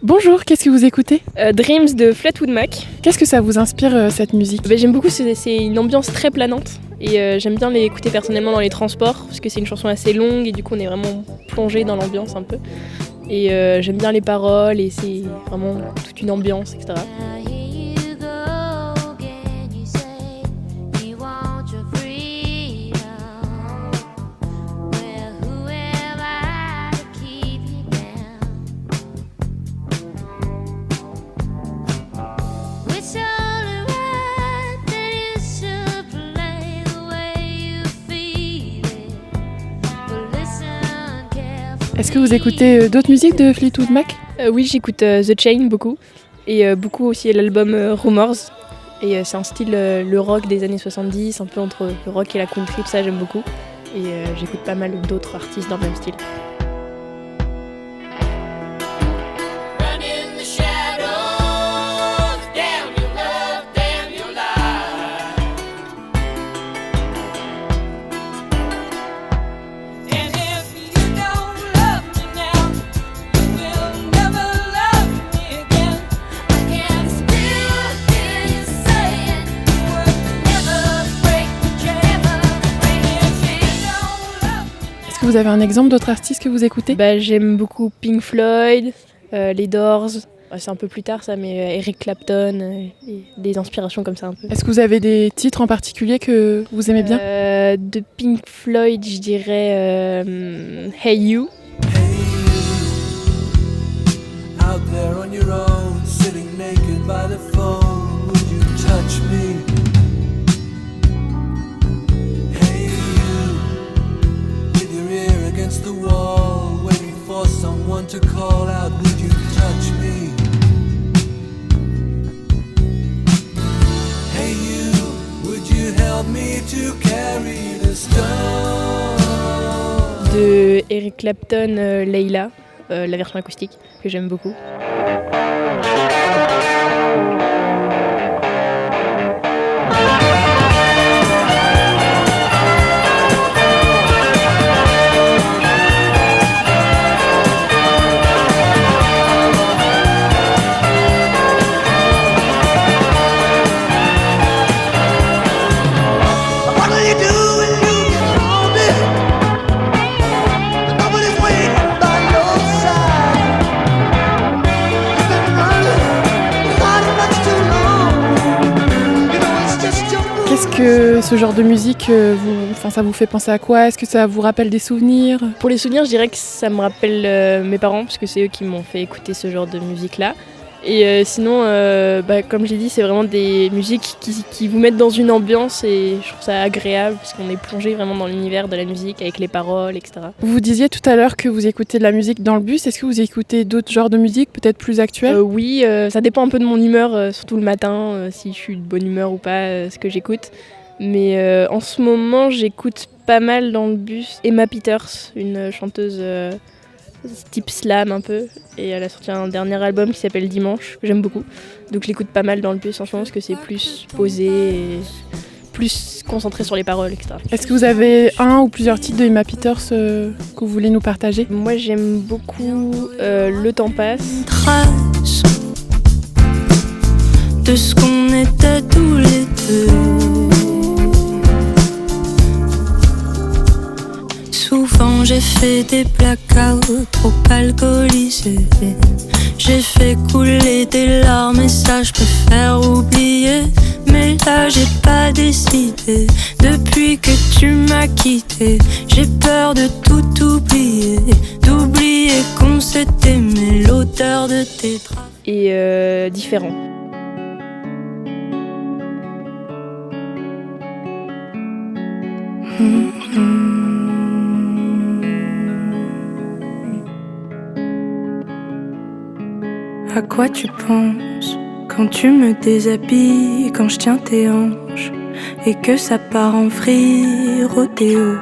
Bonjour, qu'est-ce que vous écoutez ? Dreams de Fleetwood Mac. Qu'est-ce que ça vous inspire cette musique ? J'aime beaucoup, c'est une ambiance très planante et j'aime bien l'écouter personnellement dans les transports parce que c'est une chanson assez longue et du coup on est vraiment plongé dans l'ambiance un peu. Et j'aime bien les paroles et c'est vraiment toute une ambiance, etc. Est-ce que vous écoutez d'autres musiques de Fleetwood Mac ? Oui, j'écoute The Chain beaucoup et beaucoup aussi l'album Rumors. Et c'est un style le rock des années 70, un peu entre le rock et la country, ça j'aime beaucoup. Et j'écoute pas mal d'autres artistes dans le même style. Vous avez un exemple d'autres artistes que vous écoutez ? J'aime beaucoup Pink Floyd, les Doors, c'est un peu plus tard ça, mais Eric Clapton, et des inspirations comme ça un peu. Est-ce que vous avez des titres en particulier que vous aimez bien ? De Pink Floyd, je dirais Hey You. Out there on your own, sitting naked by the phone, would you touch me? Against the wall, waiting for someone to call out, would you touch me? Hey you, would you help me to carry the stone? De Eric Clapton, Layla, la version acoustique, que j'aime beaucoup. Qu'est-ce que ce genre de musique, ça vous fait penser à quoi ? Est-ce que ça vous rappelle des souvenirs ? Pour les souvenirs, je dirais que ça me rappelle mes parents, parce que c'est eux qui m'ont fait écouter ce genre de musique-là. Et sinon, comme j'ai dit, c'est vraiment des musiques qui vous mettent dans une ambiance et je trouve ça agréable, parce qu'on est plongé vraiment dans l'univers de la musique, avec les paroles, etc. Vous disiez tout à l'heure que vous écoutez de la musique dans le bus. Est-ce que vous écoutez d'autres genres de musique, peut-être plus actuelles ? Oui, ça dépend un peu de mon humeur, surtout le matin, si je suis de bonne humeur ou pas, ce que j'écoute. Mais en ce moment, j'écoute pas mal dans le bus Emma Peters, une chanteuse type slam un peu. Et elle a sorti un dernier album qui s'appelle Dimanche, que j'aime beaucoup. Donc je l'écoute pas mal dans le bus en ce moment, parce que c'est plus posé et plus concentré sur les paroles, etc. Est-ce que vous avez un ou plusieurs titres de Emma Peters que vous voulez nous partager ? Moi j'aime beaucoup Le temps passe. Trace de ce qu'on était tous les deux. Souvent j'ai fait des blackouts trop alcoolisés. J'ai fait couler des larmes et ça je préfère oublier. Mais là j'ai pas décidé. Depuis que tu m'as quitté, j'ai peur de tout oublier. D'oublier qu'on s'est aimé, l'odeur de tes draps. Et Différent. À quoi tu penses quand tu me déshabilles, quand je tiens tes hanches et que ça part en free rodéo?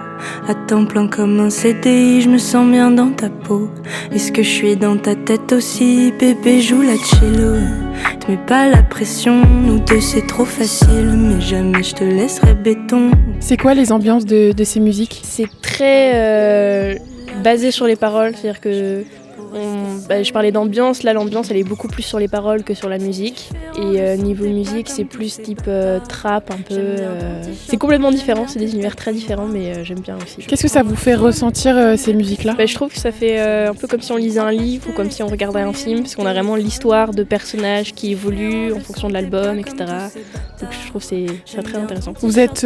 À temps plein comme un CDI, je me sens bien dans ta peau. Est-ce que je suis dans ta tête aussi? Bébé, joue la cello. Te mets pas la pression, nous deux c'est trop facile. Mais jamais je te laisserai béton. C'est quoi les ambiances de ces musiques ? C'est très basé sur les paroles, c'est-à-dire que je parlais d'ambiance, là l'ambiance elle est beaucoup plus sur les paroles que sur la musique. Et niveau musique c'est plus type trap un peu. C'est complètement différent, c'est des univers très différents mais j'aime bien aussi. Qu'est-ce que ça vous fait ressentir ces musiques-là ? Je trouve que ça fait un peu comme si on lisait un livre ou comme si on regardait un film, parce qu'on a vraiment l'histoire de personnages qui évoluent en fonction de l'album, etc. Donc je trouve que c'est très intéressant. Vous êtes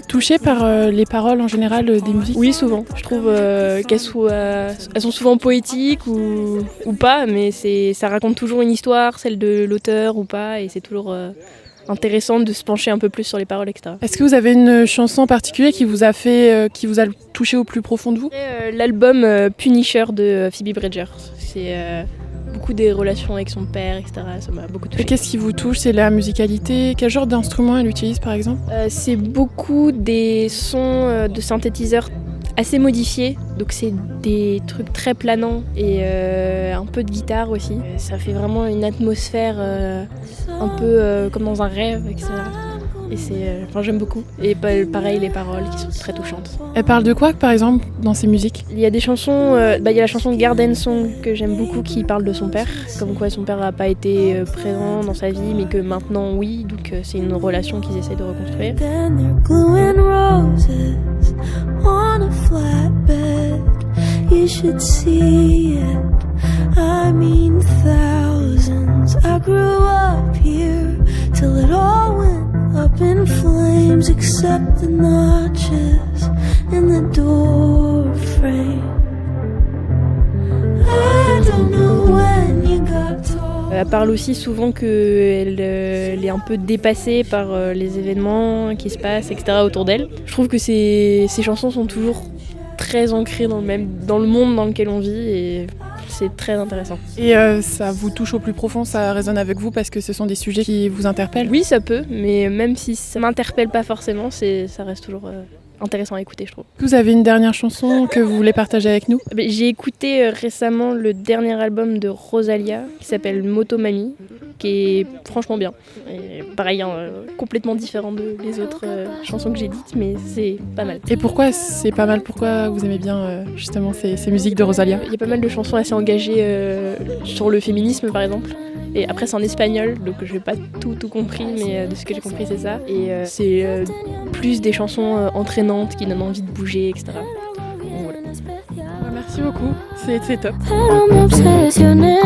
touché par les paroles en général des musiques ? Oui, souvent. Je trouve elles sont souvent poétiques ou pas, mais ça raconte toujours une histoire, celle de l'auteur ou pas, et c'est toujours intéressant de se pencher un peu plus sur les paroles, etc. Est-ce que vous avez une chanson en particulier qui vous a touché au plus profond de vous ? L'album Punisher de Phoebe Bridgers. C'est beaucoup des relations avec son père, etc. Ça m'a beaucoup touché. Et qu'est-ce qui vous touche ? C'est la musicalité ? Quel genre d'instrument elle utilise par exemple ? C'est beaucoup des sons de synthétiseurs assez modifiés, donc c'est des trucs très planants et un peu de guitare aussi. Ça fait vraiment une atmosphère un peu comme dans un rêve, etc. Et j'aime beaucoup. Et pareil, les paroles qui sont très touchantes. Elle parle de quoi par exemple dans ses musiques ? Il y a des chansons, il y a la chanson Garden Song que j'aime beaucoup qui parle de son père, comme quoi son père n'a pas été présent dans sa vie mais que maintenant oui, donc c'est une relation qu'ils essaient de reconstruire. On a flatbed, you should see it. I mean thousands. I grew up here till it all went up in flames, except the notches in the door frame. I don't know when you got tall. Elle parle aussi souvent qu'elle est un peu dépassée par les événements qui se passent, etc. autour d'elle. Je trouve que ces chansons sont toujours très ancrées dans le monde dans lequel on vit et c'est très intéressant. Et ça vous touche au plus profond, ça résonne avec vous parce que ce sont des sujets qui vous interpellent ? Oui, ça peut, mais même si ça m'interpelle pas forcément, ça reste toujours intéressant à écouter, je trouve. Vous avez une dernière chanson que vous voulez partager avec nous ? J'ai écouté récemment le dernier album de Rosalia qui s'appelle Motomami, qui est franchement bien. Et pareil, complètement différent des autres chansons que j'ai dites, mais c'est pas mal. Et pourquoi c'est pas mal ? Pourquoi vous aimez bien justement ces musiques de Rosalia ? Il y a pas mal de chansons assez engagées sur le féminisme par exemple. Et après c'est en espagnol, donc je n'ai pas tout compris, mais de ce que j'ai compris c'est ça. Et c'est plus des chansons entraînantes qui donnent envie de bouger, etc. Donc, voilà. Merci beaucoup, c'est top. Pero me obsesioné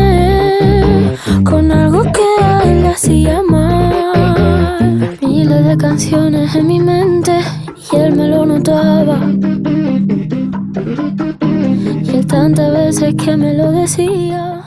con algo que a él le hacía mal. Miles de canciones en mi mente y él me lo notaba. Y él tantas veces que me lo decía.